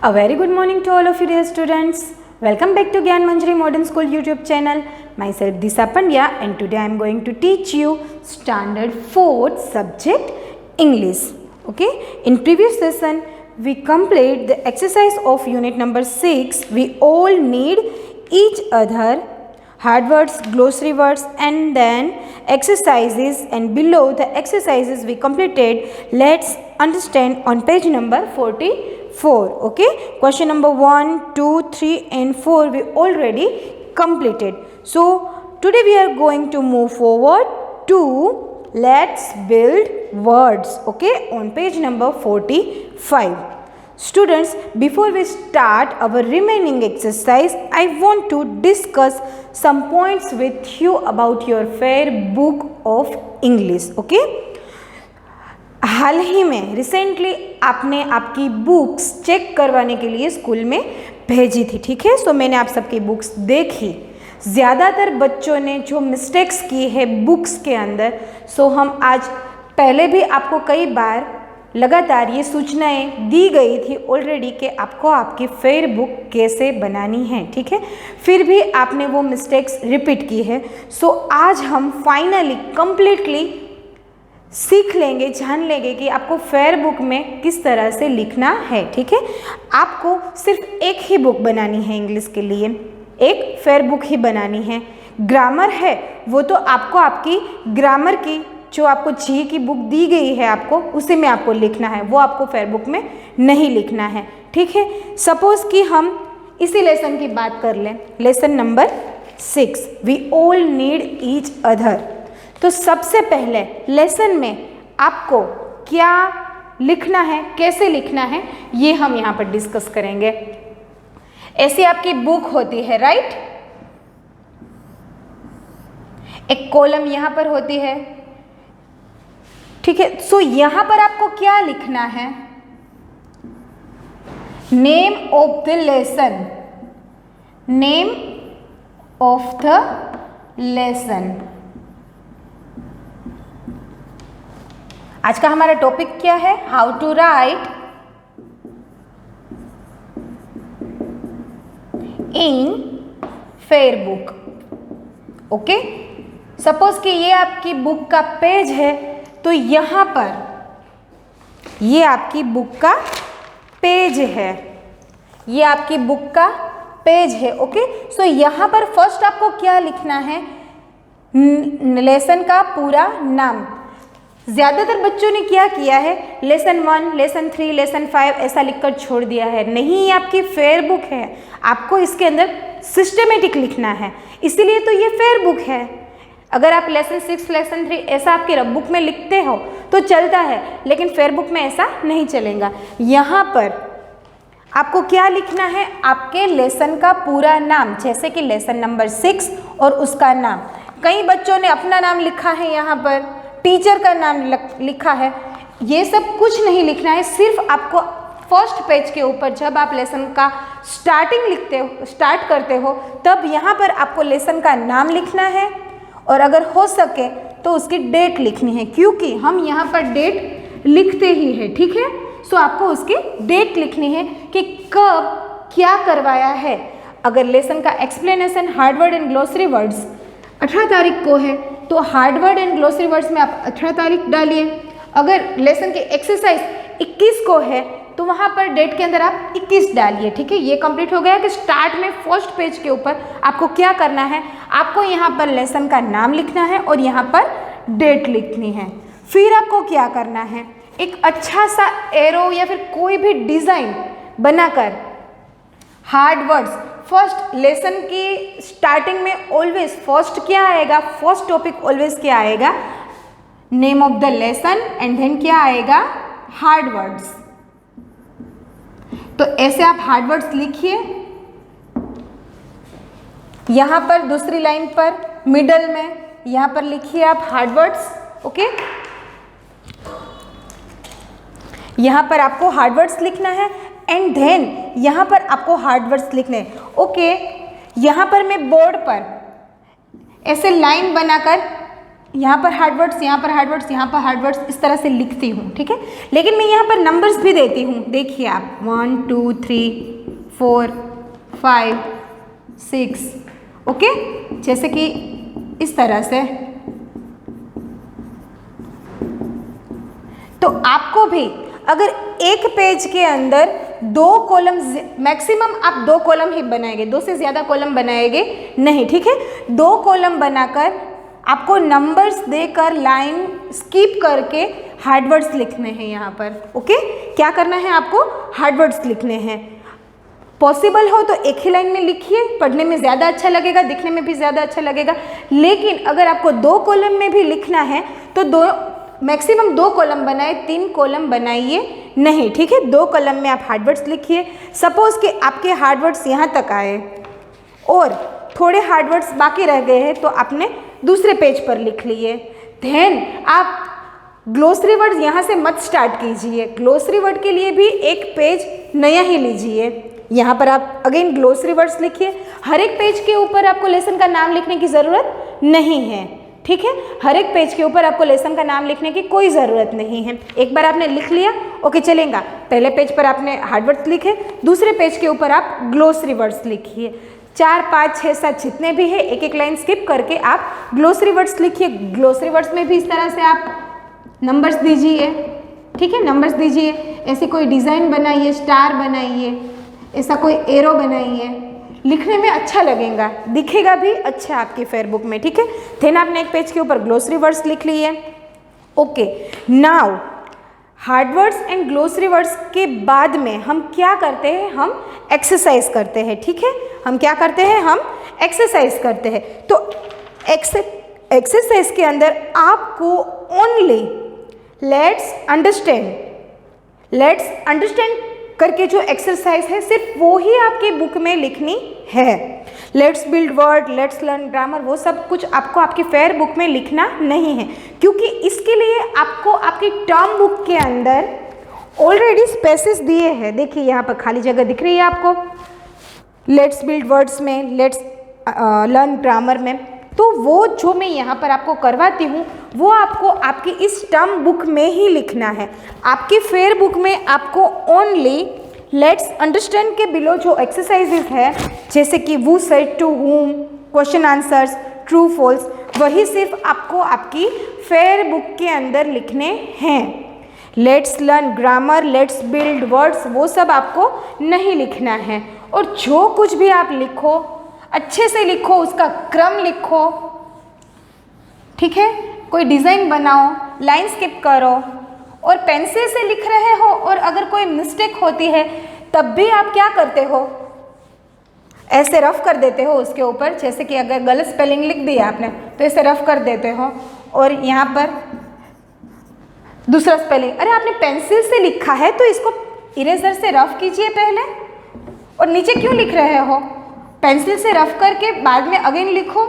A very good morning to all of you dear students. Welcome back to Gyan Manjari Modern School YouTube channel. Myself Disha Pandya and today I am going to teach you standard 4th subject English. Okay, in previous session we complete the exercise of unit number 6. We all need each other, hard words, glossary words and then exercises, and below the exercises we completed. Let's understand on page number 44. Okay, question number 1, 2, 3 and 4 we already completed. So today we are going to move forward to let's build words. Okay, on page number 45. Students, before we start our remaining exercise, I want to discuss some points with you about your fair book of English. Okay, हाल ही में recently आपने आपकी books check करवाने के लिए school में भेजी थी. ठीक है, सो मैंने आप सबकी बुक्स देखी. ज़्यादातर बच्चों ने जो मिस्टेक्स की है बुक्स के अंदर, सो हम आज पहले भी आपको कई बार लगातार ये सूचनाएं दी गई थी ऑलरेडी कि आपको आपकी फेयर बुक कैसे बनानी है. ठीक है, फिर भी आपने वो मिस्टेक्स रिपीट की है. सो आज हम फाइनली कंप्लीटली सीख लेंगे, जान लेंगे कि आपको फेयर बुक में किस तरह से लिखना है. ठीक है, आपको सिर्फ एक ही बुक बनानी है इंग्लिश के लिए, एक फेयर बुक ही बनानी है. ग्रामर है वो तो आपको आपकी ग्रामर की जो आपको जी की बुक दी गई है आपको उसी में आपको लिखना है, वो आपको फेयर बुक में नहीं लिखना है. ठीक है, सपोज कि हम इसी लेसन की बात कर लें, lesson number 6, we all need each other. तो सबसे पहले लेसन में आपको क्या लिखना है, कैसे लिखना है, ये हम यहाँ पर डिस्कस करेंगे. ऐसी आपकी बुक होती है, राइट. एक कॉलम यहाँ पर होती है. ठीक है, सो यहाँ पर आपको क्या लिखना है, name of the lesson, name of the lesson. आज का हमारा टॉपिक क्या है, how to write in fair book. Okay, suppose कि ये आपकी बुक का पेज है, तो यहाँ पर ये आपकी बुक का पेज है, ये आपकी बुक का पेज है. ओके, सो यहाँ पर फर्स्ट आपको क्या लिखना है, लेसन का पूरा नाम. ज़्यादातर बच्चों ने क्या किया है, लेसन 1, लेसन 3, लेसन 5 ऐसा लिखकर छोड़ दिया है. नहीं, ये आपकी फेयर बुक है, आपको इसके अंदर सिस्टमेटिक लिखना है, इसीलिए तो ये फेयर बुक है. अगर आप लेसन 6, लेसन 3 ऐसा आपकी रब बुक में लिखते हो तो चलता है, लेकिन फेयर बुक में ऐसा नहीं चलेगा. यहाँ पर आपको क्या लिखना है, आपके लेसन का पूरा नाम, जैसे कि लेसन नंबर 6 और उसका नाम. कई बच्चों ने अपना नाम लिखा है, यहाँ पर टीचर का नाम लिखा है. ये सब कुछ नहीं लिखना है, सिर्फ आपको फर्स्ट पेज के ऊपर जब आप लेसन का स्टार्ट करते हो तब यहाँ पर आपको लेसन का नाम लिखना है, और अगर हो सके तो उसकी डेट लिखनी है, क्योंकि हम यहाँ पर डेट लिखते ही हैं. ठीक है, सो आपको उसकी डेट लिखनी है कि कब क्या करवाया है. अगर लेसन का explanation hard word and glossary words 18 तारीख को है तो hard word and glossary words में आप 18 तारीख डालिए. अगर लेसन की एक्सरसाइज 21 को है तो वहाँ पर डेट के अंदर आप 21 डालिए. ठीक है, ये कंप्लीट हो गया कि स्टार्ट में फर्स्ट पेज के ऊपर आपको क्या करना है, आपको यहाँ पर लेसन का नाम लिखना है और यहाँ पर डेट लिखनी है. फिर आपको क्या करना है, एक अच्छा सा एरो या फिर कोई भी डिज़ाइन बनाकर हार्ड वर्ड्स, फर्स्ट लेसन की स्टार्टिंग में ऑलवेज फर्स्ट क्या आएगा, फर्स्ट टॉपिक ऑलवेज क्या आएगा, name of the lesson and then क्या आएगा, हार्ड वर्ड्स. तो ऐसे आप हार्ड वर्ड्स लिखिए. यहाँ पर दूसरी लाइन पर मिडल में यहाँ पर लिखिए आप हार्ड वर्ड्स. ओके, यहाँ पर आपको हार्ड वर्ड्स लिखना है एंड देन यहाँ पर आपको हार्ड वर्ड्स लिखने हैं. ओके, यहाँ पर मैं बोर्ड पर ऐसे लाइन बनाकर यहाँ पर हार्ड वर्ड्स, यहाँ पर हार्ड वर्ड्स, यहाँ पर हार्ड वर्ड्स, इस तरह से लिखती हूँ, ठीक है। लेकिन मैं यहाँ पर नंबर्स भी देती हूँ, देखिए आप 1 2 3 4 5 6, ओके, जैसे कि इस तरह से। तो आपको भी अगर एक पेज के अंदर 2 कॉलम, मैक्सिमम आप 2 कॉलम ही बनाएंगे, 2 से ज़्यादा कॉलम बनाएंगे नहीं, ठीक है। 2 कॉलम बनाकर आपको नंबर्स देकर लाइन स्किप करके हार्ड वर्ड्स लिखने हैं यहाँ पर, ओके। क्या करना है आपको? हार्ड वर्ड्स लिखने हैं। पॉसिबल हो तो एक ही लाइन में लिखिए, पढ़ने में ज़्यादा अच्छा लगेगा, दिखने में भी ज़्यादा अच्छा लगेगा। लेकिन अगर आपको 2 कॉलम में भी लिखना है तो मैक्सिमम 2 कॉलम बनाए, 3 कॉलम बनाइए नहीं, ठीक है। 2 कॉलम में आप हार्ड वर्ड्स लिखिए। सपोज कि आपके हार्ड वर्ड्स यहाँ तक आए और थोड़े हार्ड वर्ड्स बाकी रह गए हैं तो आपने दूसरे पेज पर लिख लिए। देन आप ग्लोसरी वर्ड्स यहाँ से मत स्टार्ट कीजिए, ग्लोसरी वर्ड के लिए भी एक पेज नया ही लीजिए। यहाँ पर आप अगेन ग्लोसरी वर्ड्स लिखिए। हर एक पेज के ऊपर आपको लेसन का नाम लिखने की ज़रूरत नहीं है, ठीक है। हर एक पेज के ऊपर आपको लेसन का नाम लिखने की कोई ज़रूरत नहीं है। एक बार आपने लिख लिया, ओके चलेगा। पहले पेज पर आपने हार्ड वर्ड्स लिखे, दूसरे पेज के ऊपर आप ग्लोसरी वर्ड्स लिखिए। 4 5 6 7 जितने भी है, एक एक लाइन स्किप करके आप ग्लोसरी वर्ड्स लिखिए। ग्लोसरी वर्ड्स में भी इस तरह से आप नंबर्स दीजिए, ठीक है, नंबर्स दीजिए। ऐसी कोई डिज़ाइन बनाइए, स्टार बनाइए, ऐसा कोई एरो बनाइए, लिखने में अच्छा लगेगा, दिखेगा भी अच्छा आपकी फेयर बुक में, ठीक है। देन आपने एक पेज के ऊपर ग्लोसरी वर्ड्स लिख लिए, okay. Now hard words and glossary words के बाद में हम क्या करते हैं? हम एक्सरसाइज करते हैं, ठीक है। हम क्या करते हैं? हम एक्सरसाइज करते हैं। तो एक्सरसाइज के अंदर आपको ओनली लेट्स अंडरस्टैंड करके जो एक्सरसाइज है सिर्फ वो ही आपके बुक में लिखनी है। Let's build word, let's learn grammar, वो सब कुछ आपको आपकी फेयर बुक में लिखना नहीं है, क्योंकि इसके लिए आपको आपकी टर्म बुक के अंदर ऑलरेडी स्पेसेस दिए हैं। देखिए यहाँ पर खाली जगह दिख रही है आपको, लेट्स बिल्ड वर्ड्स में, लेट्स लर्न ग्रामर में। तो वो जो मैं यहाँ पर आपको करवाती हूँ वो आपको आपकी इस टर्म बुक में ही लिखना है। आपकी फेयर बुक में आपको ओनली लेट्स अंडरस्टैंड के बिलो जो एक्सरसाइजेस है, जैसे कि वो said to whom, question answers, true false, वही सिर्फ आपको आपकी फेयर बुक के अंदर लिखने हैं। Let's learn grammar, let's build words, वो सब आपको नहीं लिखना है। और जो कुछ भी आप लिखो अच्छे से लिखो, उसका क्रम लिखो, ठीक है। कोई डिज़ाइन बनाओ, लाइन स्किप करो, और पेंसिल से लिख रहे हो और अगर कोई मिस्टेक होती है तब भी आप क्या करते हो? ऐसे रफ कर देते हो उसके ऊपर, जैसे कि अगर गलत स्पेलिंग लिख दिया आपने तो ऐसे रफ कर देते हो और यहाँ पर दूसरा स्पेलिंग, अरे आपने पेंसिल से लिखा है तो इसको इरेजर से रफ कीजिए पहले, और नीचे क्यों लिख रहे हो? पेंसिल से रफ करके बाद में अगेन लिखो,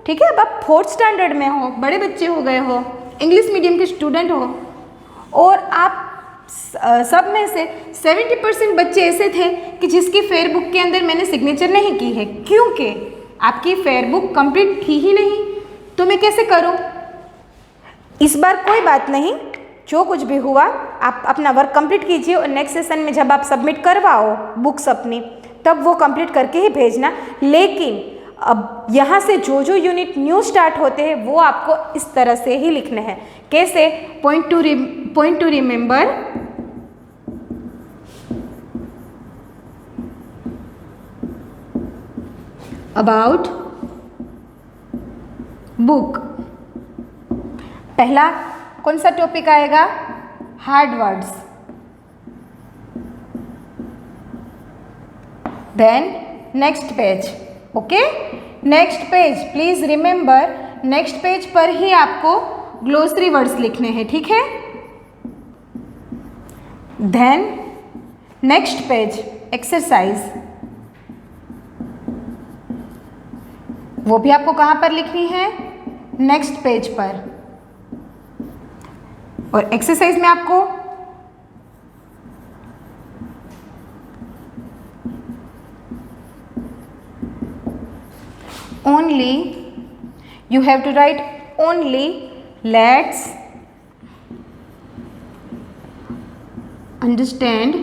ठीक है। अब आप 4th स्टैंडर्ड में हो, बड़े बच्चे हो गए हो, इंग्लिश मीडियम के स्टूडेंट हो, और आप सब में से 70% बच्चे ऐसे थे कि जिसकी फेयर बुक के अंदर मैंने सिग्नेचर नहीं की है, क्योंकि आपकी फेयर बुक कंप्लीट थी ही नहीं। तो मैं कैसे करूं? इस बार कोई बात नहीं, जो कुछ भी हुआ आप अपना वर्क कंप्लीट कीजिए और नेक्स्ट सेशन में जब आप सबमिट करवाओ बुक्स अपनी, तब वो कंप्लीट करके ही भेजना। लेकिन अब यहाँ से जो जो यूनिट न्यू स्टार्ट होते हैं वो आपको इस तरह से ही लिखने हैं। कैसे? Point to remember, about book. पहला कौन सा टॉपिक आएगा? Hard words. Then next page, okay. Next page, please remember, next page पर ही आपको ग्लोसरी वर्ड्स लिखने हैं, ठीक है। देन नेक्स्ट पेज एक्सरसाइज, वो भी आपको कहाँ पर लिखनी है? नेक्स्ट पेज पर। और एक्सरसाइज में आपको only you have to write only let's understand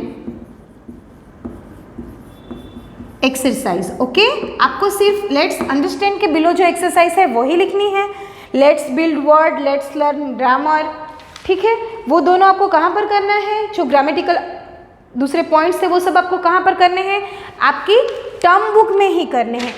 exercise. Okay, आपको सिर्फ लेट्स अंडरस्टैंड के बिलो जो एक्सरसाइज है वही लिखनी है। Let's build word, let's learn grammar, ठीक है, वो दोनों आपको कहाँ पर करना है, जो ग्रामेटिकल दूसरे पॉइंट्स है वो सब आपको कहाँ पर करने हैं, आपकी टर्म बुक में ही करने हैं।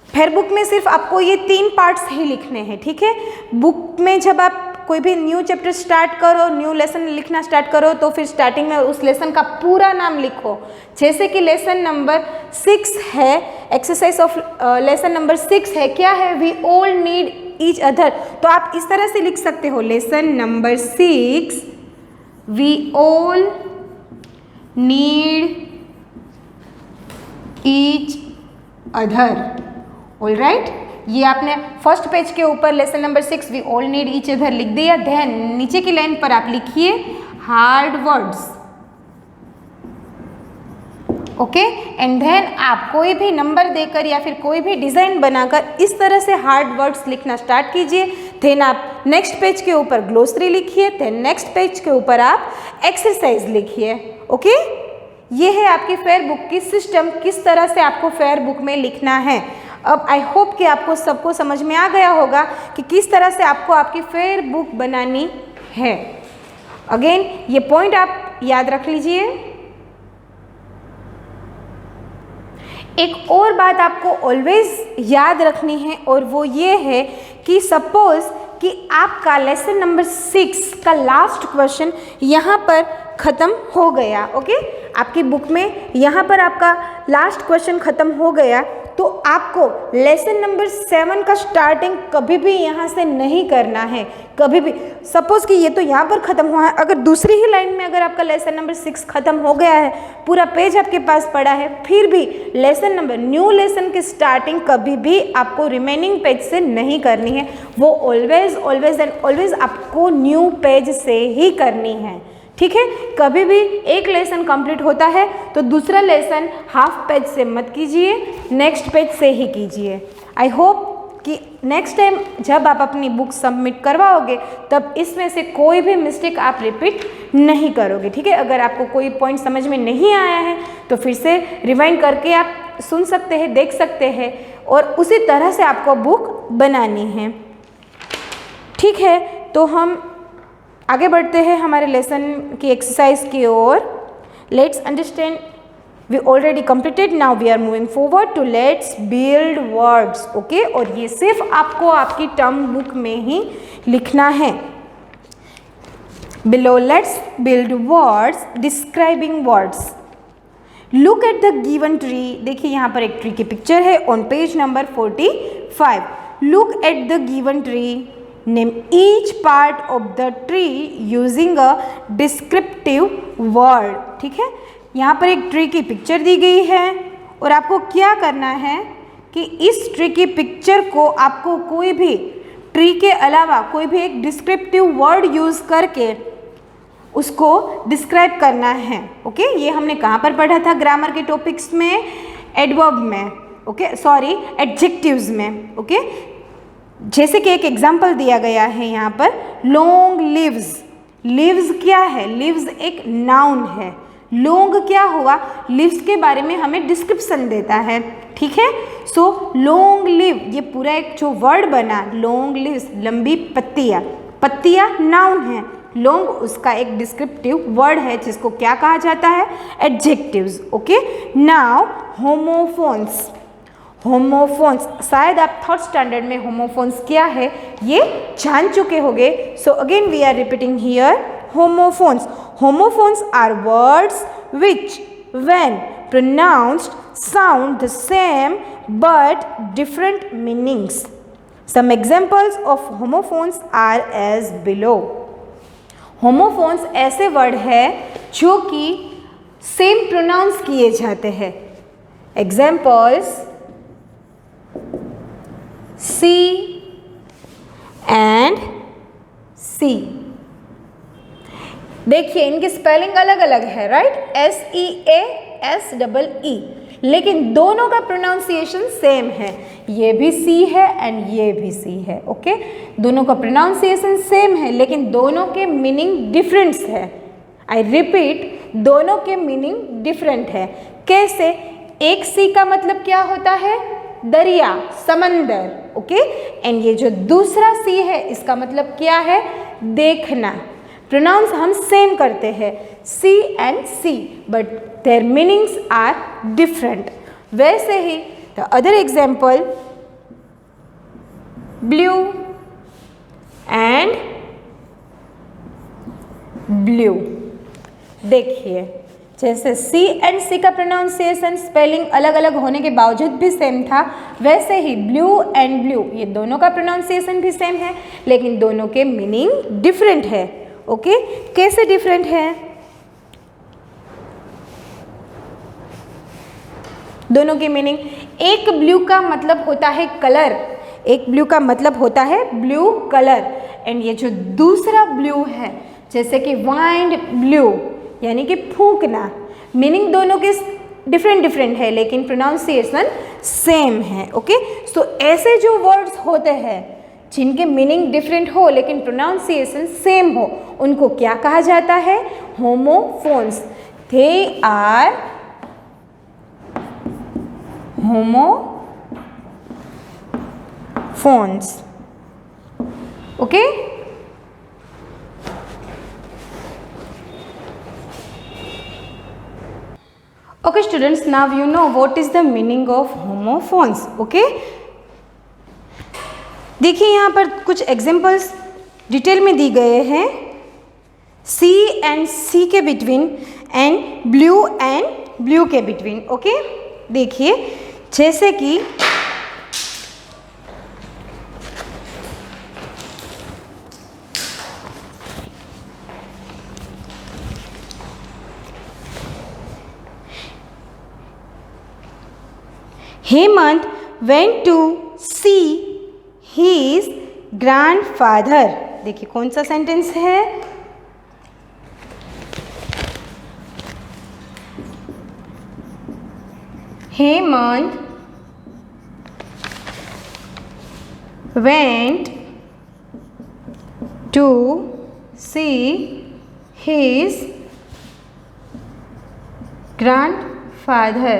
फेयर बुक में सिर्फ आपको ये 3 पार्ट्स ही लिखने हैं, ठीक है। बुक में जब आप कोई भी न्यू चैप्टर स्टार्ट करो, न्यू लेसन लिखना स्टार्ट करो, तो फिर स्टार्टिंग में उस लेसन का पूरा नाम लिखो। जैसे कि लेसन नंबर 6 है, एक्सरसाइज ऑफ लेसन नंबर 6 है, क्या है, we all need each other. तो आप इस तरह से लिख सकते हो, lesson number 6 we all need each other. All right, ये आपने फर्स्ट पेज के ऊपर lesson number 6 we all need each other लिख दिया। देन नीचे की लाइन पर आप लिखिए hard words. Okay, and then आप कोई भी नंबर देकर या फिर कोई भी डिज़ाइन बनाकर इस तरह से हार्ड वर्ड्स लिखना स्टार्ट कीजिए। देन आप नेक्स्ट पेज के ऊपर ग्लोसरी लिखिए, देन नेक्स्ट पेज के ऊपर आप एक्सरसाइज लिखिए। ओके, ये है आपकी फेयर बुक की सिस्टम, किस तरह से आपको फेयर बुक में लिखना है। अब आई होप कि आपको सबको समझ में आ गया होगा कि किस तरह से आपको आपकी फेयर बुक बनानी है। अगेन ये पॉइंट आप याद रख लीजिए। एक और बात आपको ऑलवेज याद रखनी है और वो ये है कि सपोज कि आपका लेसन नंबर 6 का लास्ट क्वेश्चन यहाँ पर ख़त्म हो गया। ओके, आपकी बुक में यहाँ पर आपका लास्ट क्वेश्चन ख़त्म हो गया, तो आपको लेसन नंबर 7 का स्टार्टिंग कभी भी यहाँ से नहीं करना है, कभी भी। सपोज कि ये तो यहाँ पर ख़त्म हुआ है, अगर दूसरी ही लाइन में अगर आपका लेसन नंबर 6 ख़त्म हो गया है, पूरा पेज आपके पास पड़ा है, फिर भी लेसन नंबर न्यू लेसन की स्टार्टिंग कभी भी आपको रिमेनिंग पेज से नहीं करनी है। वो ऑलवेज ऑलवेज एंड ऑलवेज आपको न्यू पेज से ही करनी है, ठीक है। कभी भी एक लेसन कंप्लीट होता है तो दूसरा लेसन हाफ पेज से मत कीजिए, नेक्स्ट पेज से ही कीजिए। आई होप कि नेक्स्ट टाइम जब आप अपनी बुक सबमिट करवाओगे तब इसमें से कोई भी मिस्टेक आप रिपीट नहीं करोगे, ठीक है। अगर आपको कोई पॉइंट समझ में नहीं आया है तो फिर से रिवाइंड करके आप सुन सकते हैं, देख सकते हैं, और उसी तरह से आपको बुक बनानी है, ठीक है। तो हम आगे बढ़ते हैं हमारे लेसन की एक्सरसाइज की ओर। Let's understand, we already completed, now we are moving forward to let's build words. Okay, और ये सिर्फ आपको आपकी टर्म बुक में ही लिखना है। Below let's build words describing words. Look at the given tree. देखिए यहाँ पर एक ट्री की पिक्चर है on page number 45। Look at the given tree, name each part of the tree using a descriptive word। ठीक है, यहाँ पर एक ट्री की पिक्चर दी गई है और आपको क्या करना है कि इस ट्री की पिक्चर को आपको कोई भी ट्री के अलावा कोई भी एक डिस्क्रिप्टिव वर्ड यूज़ करके उसको डिस्क्राइब करना है। ओके, ये हमने कहाँ पर पढ़ा था ग्रामर के टॉपिक्स में, एडवर्ब में, ओके सॉरी एडजेक्टिव्स में। ओके, जैसे कि एक एग्जाम्पल दिया गया है यहाँ पर, लॉन्ग लिव्स। लिव्स क्या है, लिव्स एक नाउन है। लॉन्ग क्या हुआ, लिव्स के बारे में हमें डिस्क्रिप्शन देता है, ठीक है। सो लॉन्ग लिव, ये पूरा एक जो वर्ड बना, लॉन्ग लिव्स, लंबी पत्तियाँ। पत्तियाँ नाउन है, लॉन्ग उसका एक डिस्क्रिप्टिव वर्ड है जिसको क्या कहा जाता है, adjectives. Okay, now homophones. Homophones, शायद आप थर्ड स्टैंडर्ड में होमोफोन्स क्या है ये जान चुके होंगे। So again we are repeating here homophones. Homophones are words which, when pronounced, sound the same but different meanings. Some examples of homophones are as below. Homophones ऐसे वर्ड है जो कि सेम प्रोनाउंस किए जाते हैं. Examples: C and C. देखिए इनकी spelling अलग अलग है, राइट? SEA SEE, लेकिन दोनों का प्रोनाउंसिएशन सेम है. ये भी सी है एंड ये भी सी है। ओके, दोनों का प्रोनाउंसिएशन सेम है लेकिन दोनों के मीनिंग डिफरेंट है। आई रिपीट, दोनों के मीनिंग डिफरेंट है। कैसे? एक सी का मतलब क्या होता है? दरिया, समंदर। ओके, एंड ये जो दूसरा सी है इसका मतलब क्या है? देखना। प्रोनाउंस हम सेम करते हैं, see and sea, but their meanings are different. वैसे ही the other example, blue and blew. देखिए, जैसे सी एंड सी का प्रोनाउंसिएशन स्पेलिंग अलग अलग होने के बावजूद भी सेम था, वैसे ही ब्लू एंड ब्लू ये दोनों का प्रोनाउंसिएशन भी सेम है लेकिन दोनों के मीनिंग डिफरेंट है। ओके, कैसे डिफरेंट है? दोनों की मीनिंग, एक ब्लू का मतलब होता है कलर, एक ब्लू का मतलब होता है ब्लू कलर, एंड ये जो दूसरा ब्लू है जैसे कि वाइंड ब्लू यानी कि फूंकना, मीनिंग दोनों के डिफरेंट है लेकिन प्रोनाउंसिएशन सेम है। ओके, सो ऐसे जो वर्ड्स होते हैं जिनके मीनिंग डिफरेंट हो लेकिन प्रोनाउंसिएशन सेम हो, उनको क्या कहा जाता है? Homophones. They are homophones. Okay, okay students, now you know what is the meaning of homophones. okay, देखिए यहाँ पर कुछ एग्जाम्पल्स डिटेल में दी गए हैं, सी एंड सी के बिटवीन एंड ब्लू के बिटवीन। ओके, देखिए जैसे कि Hemant went to see his grandfather। देखिए कौन सा सेंटेंस है? Hemant went to see his grandfather।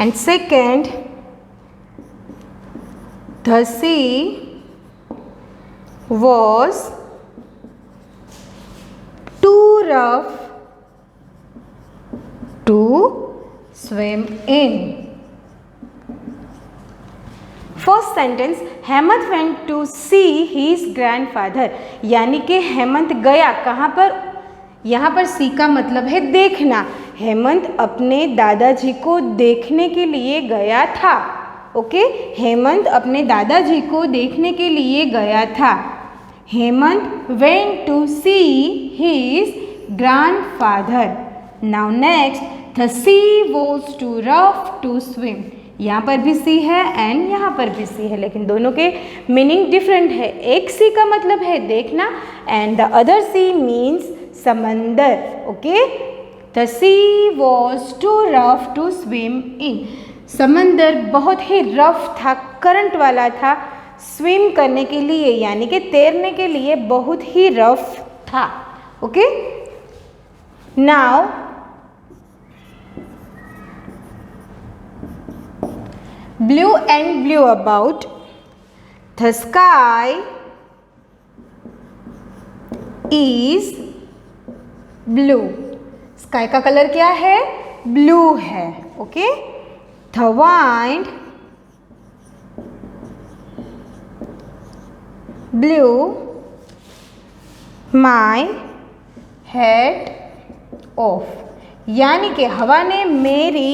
And second, the sea was too rough to swim in। First sentence, Hemant went to see his grandfather, यानी कि हेमंत गया कहाँ पर? यहाँ पर सी का मतलब है देखना। हेमंत अपने दादाजी को देखने के लिए गया था। ओके, हेमंत अपने दादाजी को देखने के लिए गया था। Hemant went to see his grandfather. Now next, the sea was too rough to swim. यहाँ पर भी सी है एंड यहाँ पर भी सी है लेकिन दोनों के मीनिंग डिफरेंट है। एक सी का मतलब है देखना and the other sea means समंदर। Okay, the sea was too rough to swim in. समंदर बहुत ही रफ था, करंट वाला था, स्विम करने के लिए यानी कि तैरने के लिए बहुत ही रफ था। Okay, now blue and blue about the sky is blue। Sky का कलर क्या है? ब्लू है। Okay, the wind blew my hat off, यानी कि हवा ने मेरी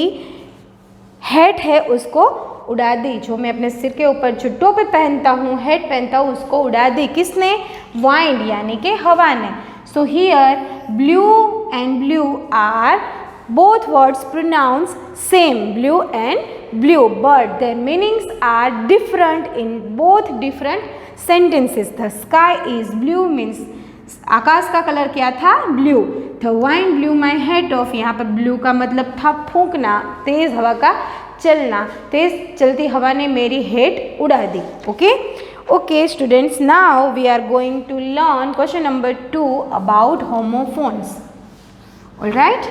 हेट है उसको उड़ा दी। जो मैं अपने सिर के ऊपर जो टोपी पहनता हूँ, हेड पहनता हूँ, उसको उड़ा दी। किसने? वाइंड यानी कि हवा ने। So here blue and blue are both words pronounce same, blue and blue, but their meanings are different in both different sentences। The sky is blue means आकाश का कलर क्या था? Blue. The wind blew my head off, यहाँ पर blue का मतलब था फूंकना, तेज हवा का चलना, तेज चलती हवा ने मेरी हेड उड़ा दी। Okay okay students, now we are going to learn question number 2 about homophones. Alright,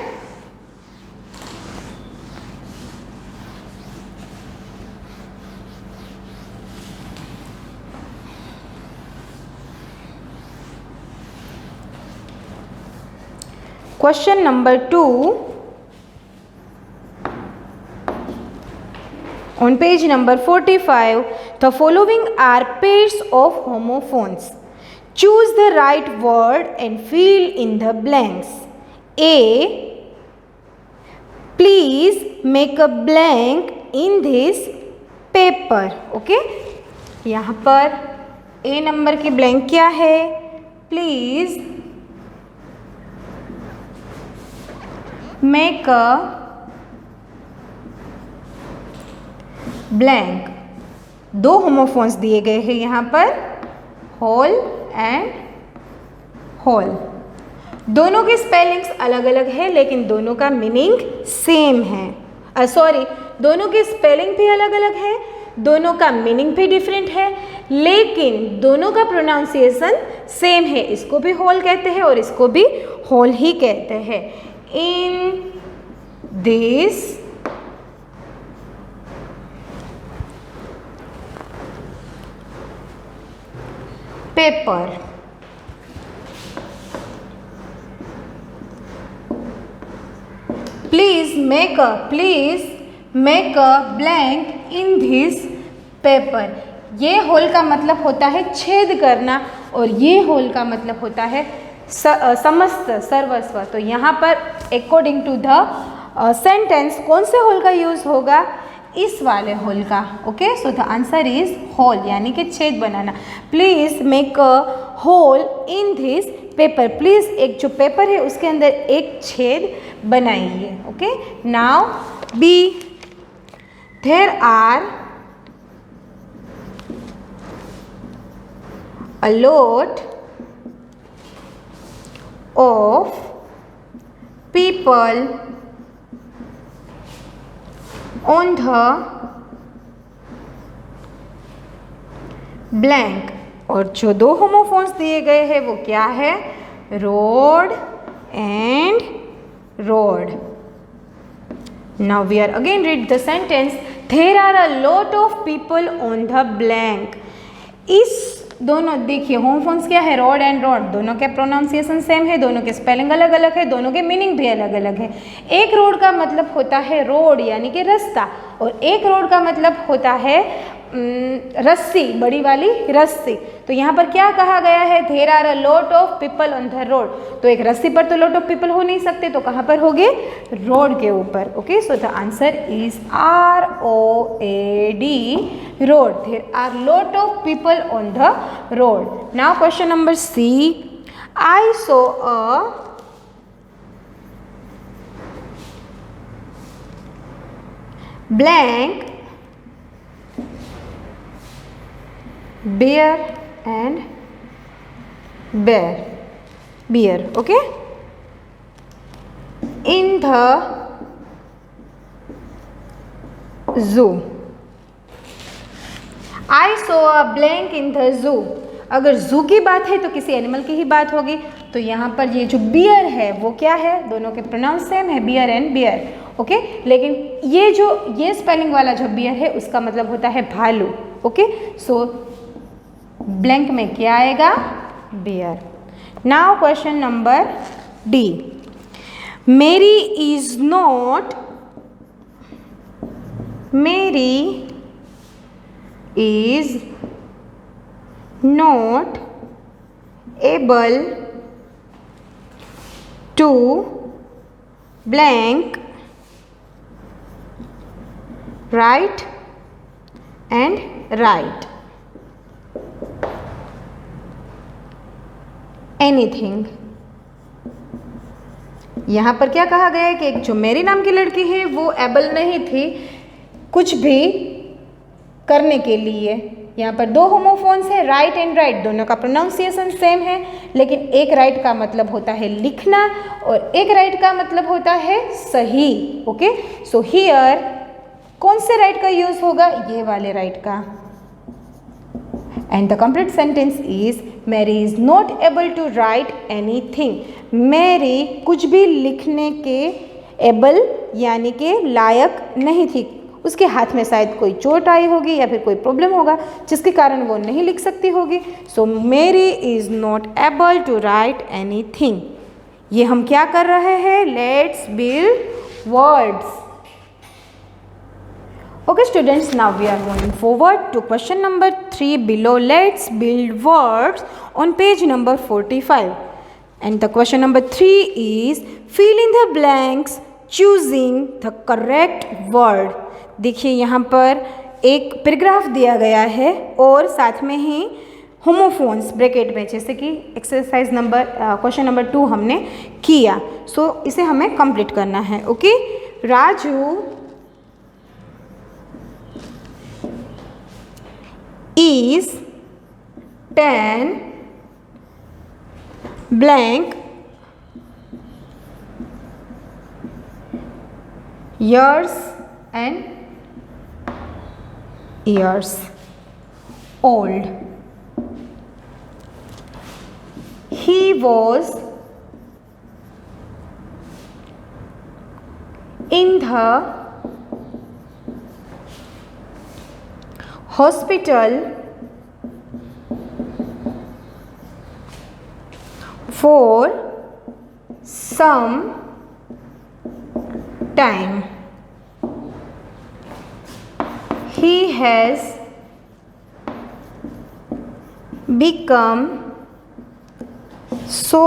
question number 2 on page number 45. The following are pairs of homophones. Choose the right word and fill in the blanks. A, please make a blank in this paper. Okay, यहाँ पर A number की blank क्या है? Please make a blank. दो homophones दिए गए हैं यहाँ पर, होल एंड होल। दोनों की स्पेलिंग्स अलग अलग है लेकिन दोनों का मीनिंग सेम है। सॉरी, दोनों की स्पेलिंग भी अलग अलग है, दोनों का मीनिंग भी डिफरेंट है, लेकिन दोनों का प्रोनाउंसिएशन सेम है। इसको भी होल कहते हैं और इसको भी होल ही कहते हैं। In this paper, please make a blank in this paper. ये होल का मतलब होता है छेद करना और ये होल का मतलब होता है समस्त, सर्वस्व। तो यहाँ पर अकॉर्डिंग टू द सेंटेंस कौन से होल का यूज होगा? इस वाले होल का। Okay, so the answer is hole, यानी कि छेद बनाना। Please make a hole in this paper, please एक जो पेपर है उसके अंदर एक छेद बनाइए। Okay, now B, there are a lot of people on the blank. और जो दो होमोफोन्स दिए गए हैं वो क्या है? Road and road. Now we are again read the sentence. There are a lot of people on the blank. इस दोनों देखिए होमोफोन्स क्या है? Road and road. दोनों के प्रोनाउंसिएशन सेम है, दोनों के स्पेलिंग अलग अलग है, दोनों के मीनिंग भी अलग अलग है। एक रोड का मतलब होता है रोड यानी कि रास्ता, और एक रोड का मतलब होता है रस्सी, बड़ी वाली रस्सी। तो यहाँ पर क्या कहा गया है? There are a lot of people on the road. तो एक रस्सी पर तो लॉट ऑफ पीपल हो नहीं सकते, तो कहाँ पर होंगे? रोड के ऊपर। Okay, so the answer is ROAD, road. There are lot of people on the road. Now question number C. I saw a blank bear and bear. Okay, in the zoo. I saw a blank in the zoo. अगर जू की बात है तो किसी animal की ही बात होगी। तो यहाँ पर ये जो बियर है वो क्या है? दोनों के प्रोनाउंस सेम है, बियर एंड बियर। ओके, लेकिन ये स्पेलिंग वाला जो बियर है उसका मतलब होता है भालू। ओके, सो ब्लैंक में क्या आएगा? Bear. Now question number D. Mary is not able to blank write and write anything. यहाँ पर क्या कहा गया है कि जो मेरी नाम की लड़की है वो एबल नहीं थी कुछ भी करने के लिए, यहाँ पर दो होमोफोन्स है, राइट एंड राइट, दोनों का प्रोनाउंसिएशन सेम है, लेकिन एक राइट का मतलब होता है लिखना और एक राइट का मतलब होता है सही। ओके, सो हियर कौन से राइट का यूज होगा? ये वाले राइट का। And the complete sentence is Mary is not able to write anything. Mary कुछ भी लिखने के एबल यानी कि लायक नहीं थी, उसके हाथ में शायद कोई चोट आई होगी या फिर कोई प्रॉब्लम होगा जिसके कारण वो नहीं लिख सकती होगी। So Mary is not able to write anything. ये हम क्या कर रहे हैं? Let's build words. Okay students, now we are moving forward to question number 3 below. Let's build words on page number 45. And the question number 3 is fill in the blanks choosing the correct word. देखिए यहाँ पर एक paragraph दिया गया है और साथ में ही होमोफोन्स ब्रैकेट में, जैसे कि एक्सरसाइज नंबर क्वेश्चन नंबर 2 हमने किया। सो इसे हमें कंप्लीट करना है। Okay, Raju is 10 blank years and years old. He was in the hospital for some time. He has become so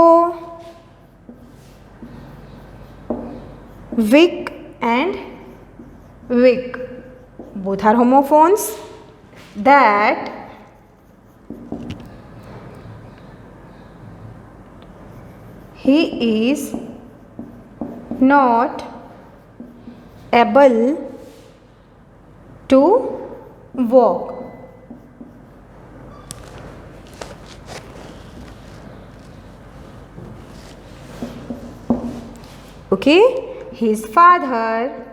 weak and weak, both are homophones, that he is not able to walk. Okay, his father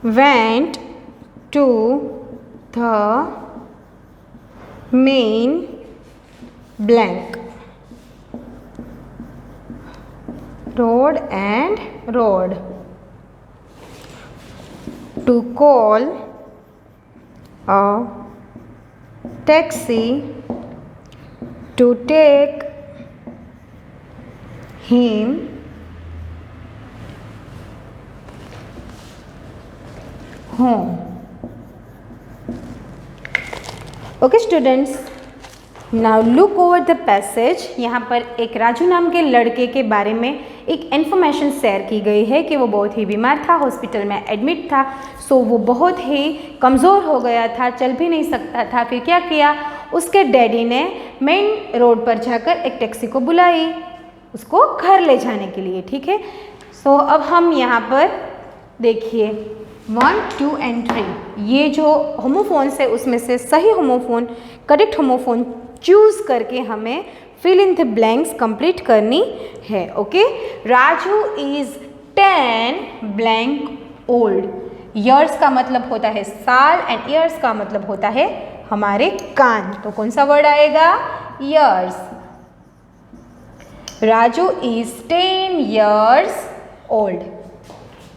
went to the main blank road to call a taxi to take him home. Okay students, now look over the passage. यहाँ पर एक राजू नाम के लड़के के बारे में एक इन्फॉर्मेशन शेयर की गई है कि वो बहुत ही बीमार था, हॉस्पिटल में एडमिट था। सो वो बहुत ही कमज़ोर हो गया था, चल भी नहीं सकता था। फिर क्या किया, उसके डैडी ने मेन रोड पर जाकर एक टैक्सी को बुलाई उसको घर ले जाने के लिए। ठीक है, सो अब हम यहाँ पर देखिए 1, 2 and 3, ये जो होमोफोन्स है उसमें से सही होमोफोन, करेक्ट होमोफोन चूज करके हमें fill in the blanks complete करनी है। Okay, Raju is 10 blank old. Years का मतलब होता है साल एंड ईयर्स का मतलब होता है हमारे कान, तो कौन सा वर्ड आएगा? Years. Raju is 10 years old.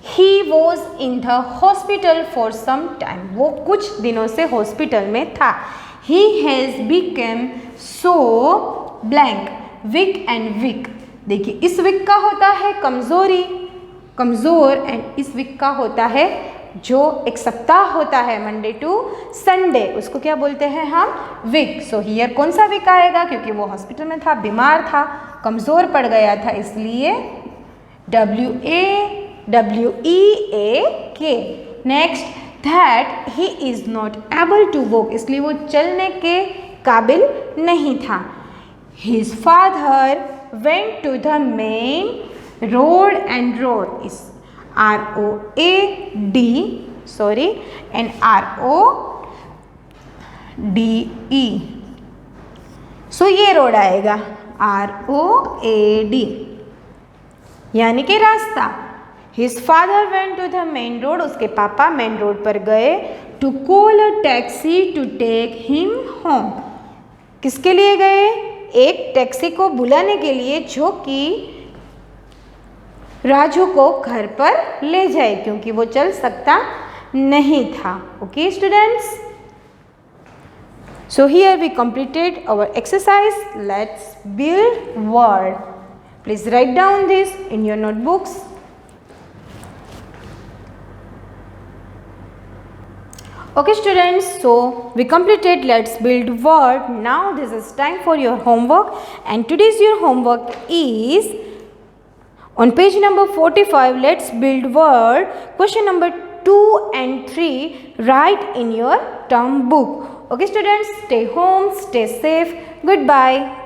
He was in the hospital for some time. वो कुछ दिनों से हॉस्पिटल में था। He has become so blank, weak and weak. देखिए इस weak का होता है कमज़ोरी, कमज़ोर, एंड इस weak का होता है जो एक सप्ताह होता है मंडे टू संडे, उसको क्या बोलते हैं हम? वीक। सो हियर कौन सा वीक आएगा? क्योंकि वो हॉस्पिटल में था, बीमार था, कमज़ोर पड़ गया था, इसलिए WEAK। Next, that he is not able to walk, इसलिए वो चलने के काबिल नहीं था। His father went to the main road and road, is ROAD, sorry, and RODE. So ये रोड आएगा ROAD, यानी कि रास्ता. His father went to the main road, उसके पापा मेन रोड पर गए. To call a taxi to take him home, किसके लिए गए? एक टैक्सी को बुलाने के लिए जो कि राजू को घर पर ले जाए, क्योंकि वो चल सकता नहीं था. Okay students, so here we completed our exercise. Let's build word. Please write down this in your notebooks. Okay students, so we completed let's build word. Now this is time for your homework, and today's your homework is on page number 45. Let's build word. Question number 2 and 3 write in your term book. Okay students, stay home, stay safe. Goodbye.